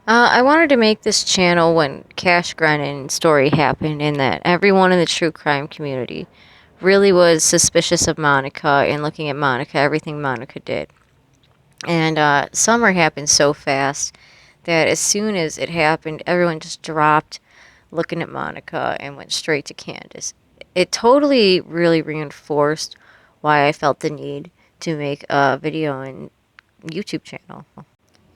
I wanted to make this channel when Cash Grennan story happened, and that everyone in the true crime community really was suspicious of Monica and looking at Monica, everything Monica did. And summer happened so fast that as soon as it happened, everyone just dropped looking at Monica and went straight to Candace. It totally really reinforced why I felt the need to make a video and YouTube channel.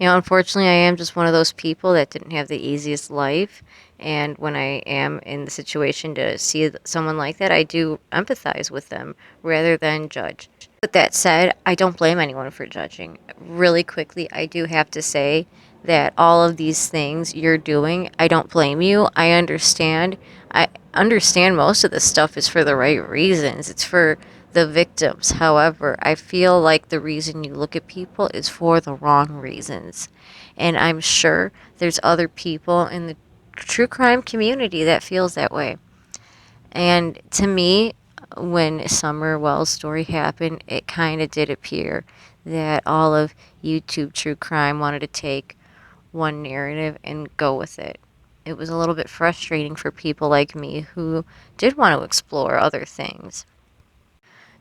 Unfortunately, I am just one of those people that didn't have the easiest life. And when I am in the situation to see someone like that, I do empathize with them rather than judge. With that said, I don't blame anyone for judging. Really quickly, I do have to say that all of these things you're doing, I don't blame you. I understand. I understand most of this stuff is for the right reasons. It's for the victims. However, I feel like the reason you look at people is for the wrong reasons. And I'm sure there's other people in the true crime community that feels that way. And to me, when Summer Wells' story happened, it kind of did appear that all of YouTube true crime wanted to take one narrative and go with it. It was a little bit frustrating for people like me who did want to explore other things.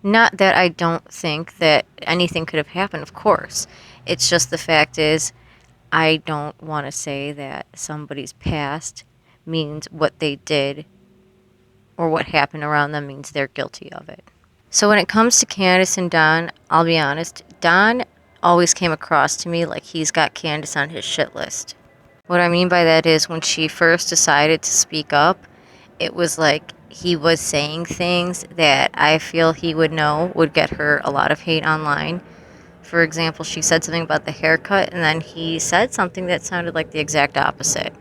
Not that I don't think that anything could have happened, of course. It's just the fact is, I don't want to say that somebody's past means what they did or what happened around them means they're guilty of it. So when it comes to Candace and Don, I'll be honest, Don always came across to me like he's got Candace on his shit list. What I mean by that is when she first decided to speak up, it was like he was saying things that I feel he would know would get her a lot of hate online. For example, she said something about the haircut, and then he said something that sounded like the exact opposite.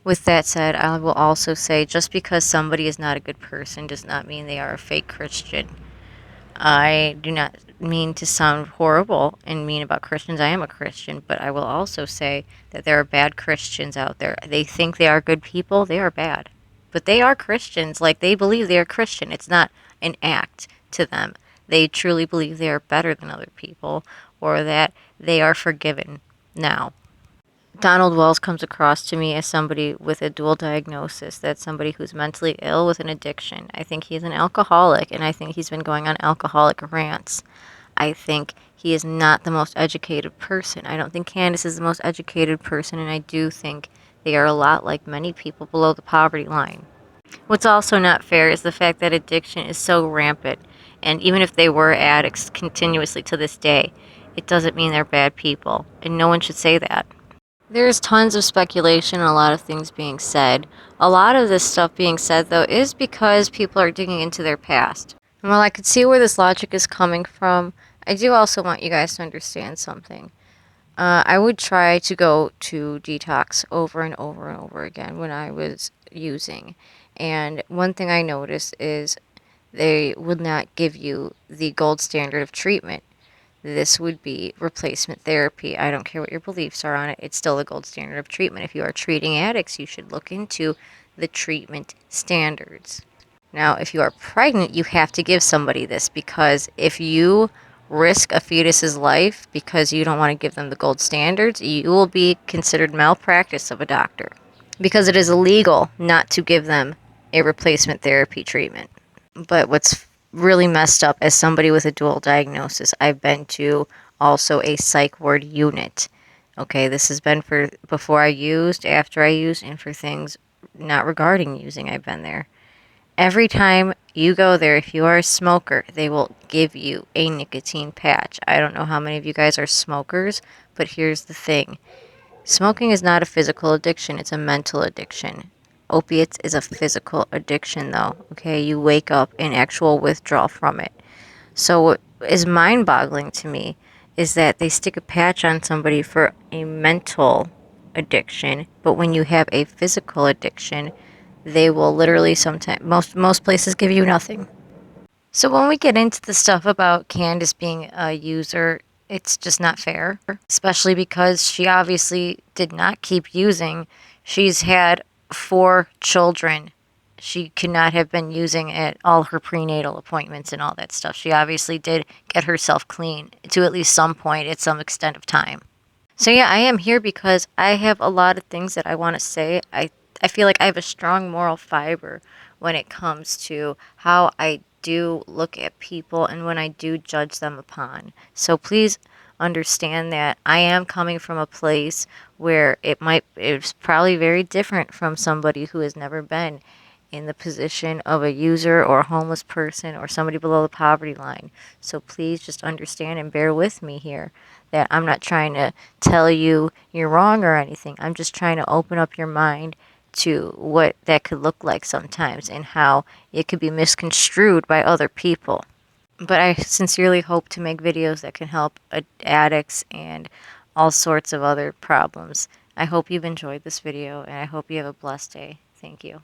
With that said, I will also say just because somebody is not a good person does not mean they are a fake Christian. I do not mean to sound horrible and mean about Christians. I am a Christian, but I will also say that there are bad Christians out there. They think they are good people, they are bad. But they are Christians, like they believe they are Christian. It's not an act to them. They truly believe they are better than other people or that they are forgiven now. Donald Wells comes across to me as somebody with a dual diagnosis. That's somebody who's mentally ill with an addiction. I think he's an alcoholic, and I think he's been going on alcoholic rants. I think he is not the most educated person. I don't think Candace is the most educated person, and I do think they are a lot like many people below the poverty line. What's also not fair is the fact that addiction is so rampant, and even if they were addicts continuously to this day, it doesn't mean they're bad people, and no one should say that. There's tons of speculation and a lot of things being said. A lot of this stuff being said, though, is because people are digging into their past. And while I could see where this logic is coming from, I do also want you guys to understand something. I would try to go to detox over and over and over again when I was using. And one thing I noticed is they would not give you the gold standard of treatment. This would be replacement therapy. I don't care what your beliefs are on it. It's still the gold standard of treatment. If you are treating addicts, you should look into the treatment standards. Now, if you are pregnant, you have to give somebody this because if you risk a fetus's life because you don't want to give them the gold standards, you will be considered malpractice of a doctor because it is illegal not to give them a replacement therapy treatment. But what's really messed up as somebody with a dual diagnosis, I've been to also a psych ward unit. Okay, this has been for before I used, after I used, and for things not regarding using, I've been there. Every time you go there, if you are a smoker, they will give you a nicotine patch. I don't know how many of you guys are smokers, but here's the thing. Smoking is not a physical addiction, it's a mental addiction. Opiates is a physical addiction, though, okay? You wake up in actual withdrawal from it. So what is mind-boggling to me is that they stick a patch on somebody for a mental addiction, but when you have a physical addiction, they will literally sometimes, most places give you nothing. So when we get into the stuff about Candace being a user, it's just not fair, especially because she obviously did not keep using. She's had 4 children. She could not have been using at all her prenatal appointments and all that stuff. She obviously did get herself clean to at least some point at some extent of time. So yeah, I am here because I have a lot of things that I want to say. I feel like I have a strong moral fiber when it comes to how I do look at people and when I do judge them upon. So please understand that I am coming from a place where it's probably very different from somebody who has never been in the position of a user or a homeless person or somebody below the poverty line. So please just understand and bear with me here that I'm not trying to tell you you're wrong or anything. I'm just trying to open up your mind to what that could look like sometimes and how it could be misconstrued by other people. But I sincerely hope to make videos that can help addicts and all sorts of other problems. I hope you've enjoyed this video and I hope you have a blessed day. Thank you.